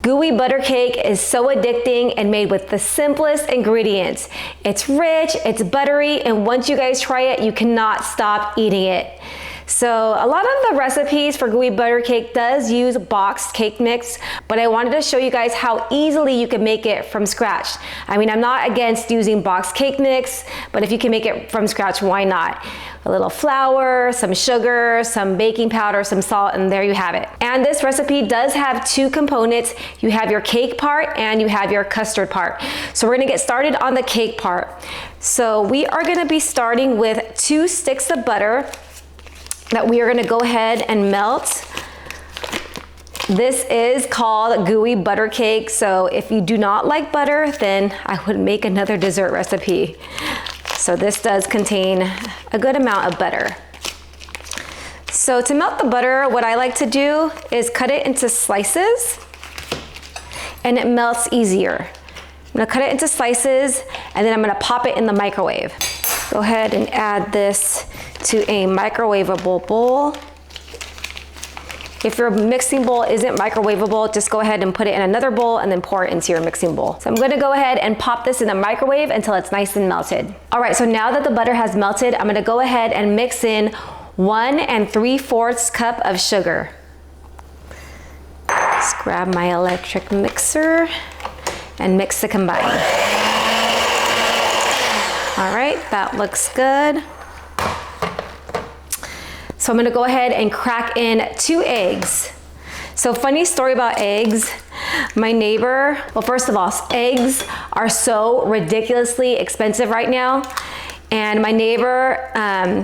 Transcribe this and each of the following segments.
Gooey butter cake is so addicting and made with the simplest ingredients. It's rich, it's buttery, and once you guys try it, you cannot stop eating it. So a lot of the recipes for gooey butter cake does use boxed cake mix, but I wanted to show you guys how easily you can make it from scratch. I mean, I'm not against using boxed cake mix, but if you can make it from scratch, why not? A little flour, some sugar, some baking powder, some salt, and there you have it. And this recipe does have two components. You have your cake part and you have your custard part. So we're gonna get started on the cake part. So we are gonna be starting with 2 sticks of butter that we are gonna go ahead and melt. This is called gooey butter cake. So if you do not like butter, then I would make another dessert recipe. So this does contain a good amount of butter. So to melt the butter, what I like to do is cut it into slices and it melts easier. I'm gonna cut it into slices and then I'm gonna pop it in the microwave. Go ahead and add this to a microwavable bowl. If your mixing bowl isn't microwavable, just go ahead and put it in another bowl and then pour it into your mixing bowl. So I'm gonna go ahead and pop this in the microwave until it's nice and melted. All right, so now that the butter has melted, I'm gonna go ahead and mix in 1 3/4 cup of sugar. Just grab my electric mixer and mix to combine. All right, that looks good. So I'm gonna go ahead and crack in 2 eggs. So funny story about eggs. My neighbor, well, first of all, eggs are so ridiculously expensive right now. And my neighbor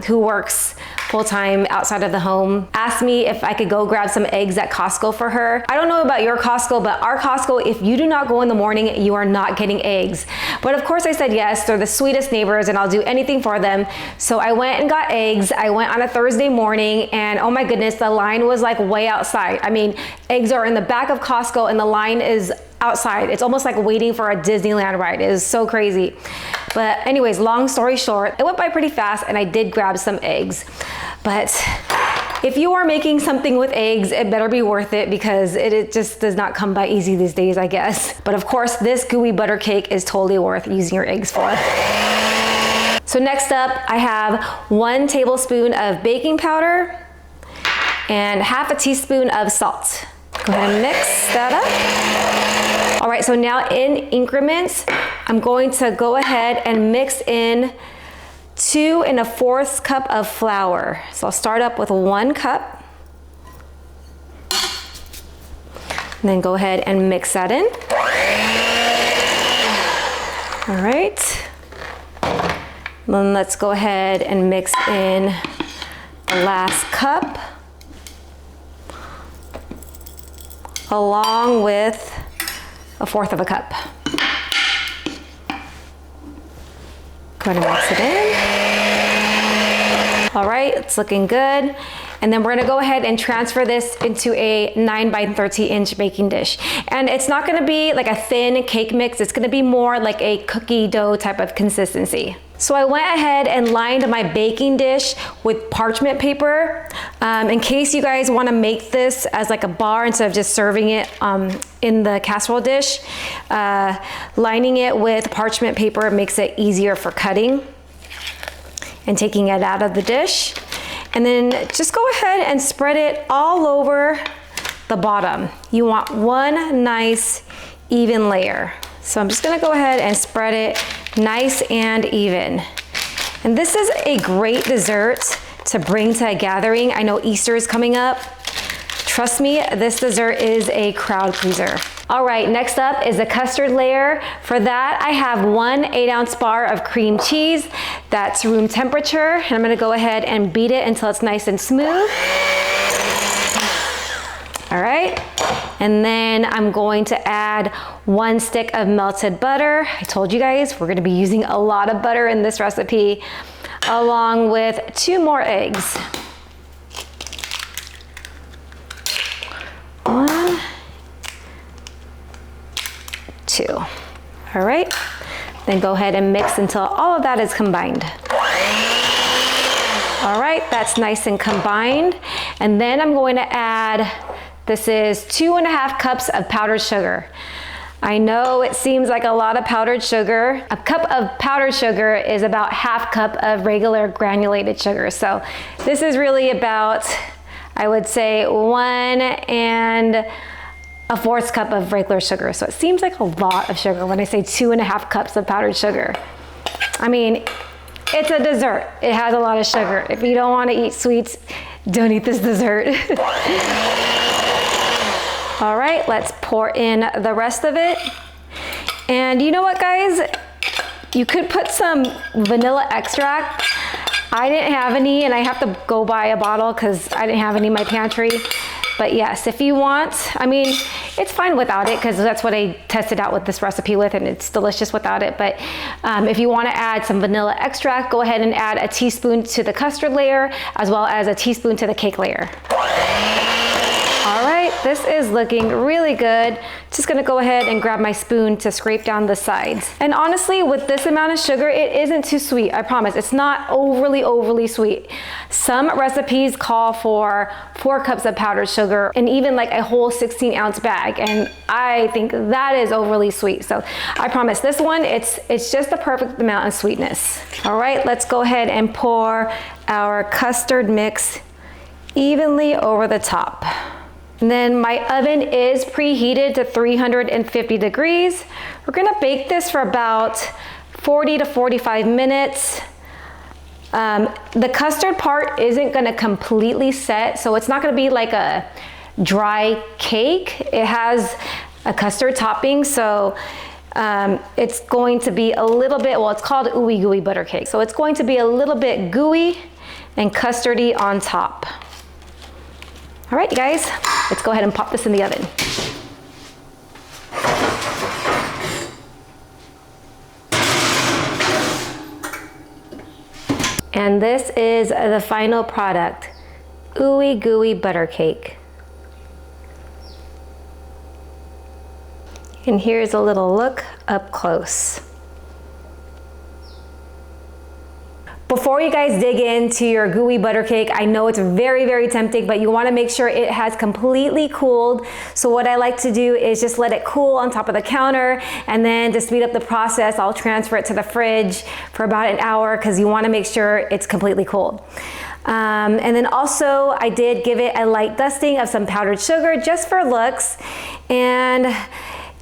who works full-time outside of the home asked me if I could go grab some eggs at Costco for her. I don't know about your Costco, but our Costco, if you do not go in the morning, you are not getting eggs. But of course I said yes, they're the sweetest neighbors and I'll do anything for them. So I went and got eggs. I went on a Thursday morning and oh my goodness, the line was like way outside. I mean, eggs are in the back of Costco and the line is outside. It's almost like waiting for a Disneyland ride. It is so crazy. But anyways, long story short, it went by pretty fast and I did grab some eggs. But if you are making something with eggs, it better be worth it because it just does not come by easy these days, I guess. But of course, this gooey butter cake is totally worth using your eggs for. So next up, I have 1 tablespoon of baking powder and 1/2 teaspoon of salt. Go ahead and mix that up. All right, so now in increments, I'm going to go ahead and mix in 2 1/4 cup of flour. So I'll start up with 1 cup. And then go ahead and mix that in. All right. Then let's go ahead and mix in the last cup, along with 1/4 cup. Go ahead and mix it in. All right, it's looking good. And then we're gonna go ahead and transfer this into a 9 by 13 inch baking dish. And it's not gonna be like a thin cake mix, it's gonna be more like a cookie dough type of consistency. So I went ahead and lined my baking dish with parchment paper. In case you guys wanna make this as like a bar instead of just serving it in the casserole dish, lining it with parchment paper makes it easier for cutting and taking it out of the dish. And then just go ahead and spread it all over the bottom. You want one nice even layer. So I'm just gonna go ahead and spread it nice and even. And this is a great dessert to bring to a gathering. I know Easter is coming up. Trust me, this dessert is a crowd pleaser. All right, next up is a custard layer. For that, I have 1 8-ounce bar of cream cheese. That's room temperature. And I'm gonna go ahead and beat it until it's nice and smooth. All right, and then I'm going to add 1 stick of melted butter. I told you guys, we're gonna be using a lot of butter in this recipe, along with 2 more eggs. 1, 2. All right, then go ahead and mix until all of that is combined. All right, that's nice and combined. And then I'm going to add This is 2.5 cups of powdered sugar. I know it seems like a lot of powdered sugar. A cup of powdered sugar is about 1/2 cup of regular granulated sugar. So this is really about, I would say, 1 1/4 cup of regular sugar. So it seems like a lot of sugar when I say 2.5 cups of powdered sugar. I mean, it's a dessert. It has a lot of sugar. If you don't want to eat sweets, don't eat this dessert. All right, let's pour in the rest of it. And you know what, guys? You could put some vanilla extract. I didn't have any, and I have to go buy a bottle because I didn't have any in my pantry. But yes, if you want, I mean, it's fine without it because that's what I tested out with this recipe with, and it's delicious without it. But if you want to add some vanilla extract, go ahead and add a teaspoon to the custard layer as well as a teaspoon to the cake layer. All right, this is looking really good. Just gonna go ahead and grab my spoon to scrape down the sides. And honestly, with this amount of sugar, it isn't too sweet, I promise. It's not overly sweet. Some recipes call for 4 cups of powdered sugar and even like a whole 16-ounce bag. And I think that is overly sweet. So I promise this one, it's just the perfect amount of sweetness. All right, let's go ahead and pour our custard mix evenly over the top. And then my oven is preheated to 350 degrees. We're gonna bake this for about 40 to 45 minutes. The custard part isn't gonna completely set, so it's not gonna be like a dry cake. It has a custard topping, so it's going to be a little bit, well, it's called ooey gooey butter cake. So it's going to be a little bit gooey and custardy on top. All right, you guys, let's go ahead and pop this in the oven. And this is the final product, ooey gooey butter cake. And here's a little look up close. Before you guys dig into your gooey butter cake, I know it's very tempting, but you wanna make sure it has completely cooled. So what I like to do is just let it cool on top of the counter, and then to speed up the process, I'll transfer it to the fridge for about an hour because you wanna make sure it's completely cooled. And then also I did give it a light dusting of some powdered sugar just for looks. And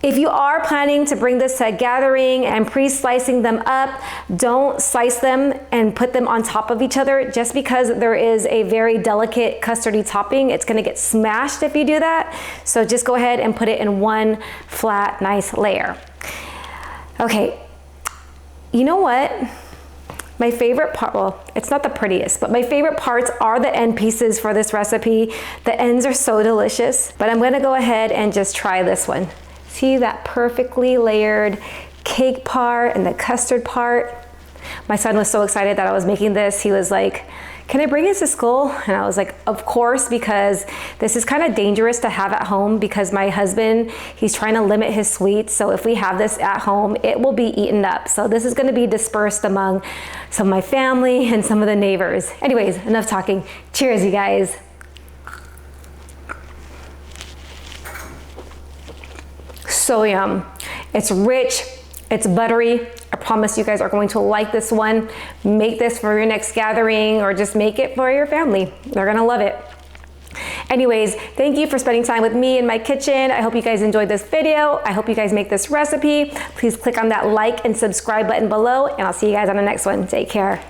if you are planning to bring this to a gathering and pre-slicing them up, don't slice them and put them on top of each other just because there is a very delicate custardy topping. It's gonna get smashed if you do that. So just go ahead and put it in one flat, nice layer. Okay, you know what? My favorite part, well, it's not the prettiest, but my favorite parts are the end pieces for this recipe. The ends are so delicious, but I'm gonna go ahead and just try this one. See that perfectly layered cake part and the custard part? My son was so excited that I was making this. He was like, can I bring it to school? And I was like, of course, because this is kind of dangerous to have at home because my husband, he's trying to limit his sweets. So if we have this at home, it will be eaten up. So this is gonna be dispersed among some of my family and some of the neighbors. Anyways, enough talking. Cheers, you guys. So yum. It's rich, it's buttery. I promise you guys are going to like this one. Make this for your next gathering or just make it for your family. They're gonna love it. Anyways, thank you for spending time with me in my kitchen. I hope you guys enjoyed this video. I hope you guys make this recipe. Please click on that like and subscribe button below, and I'll see you guys on the next one. Take care.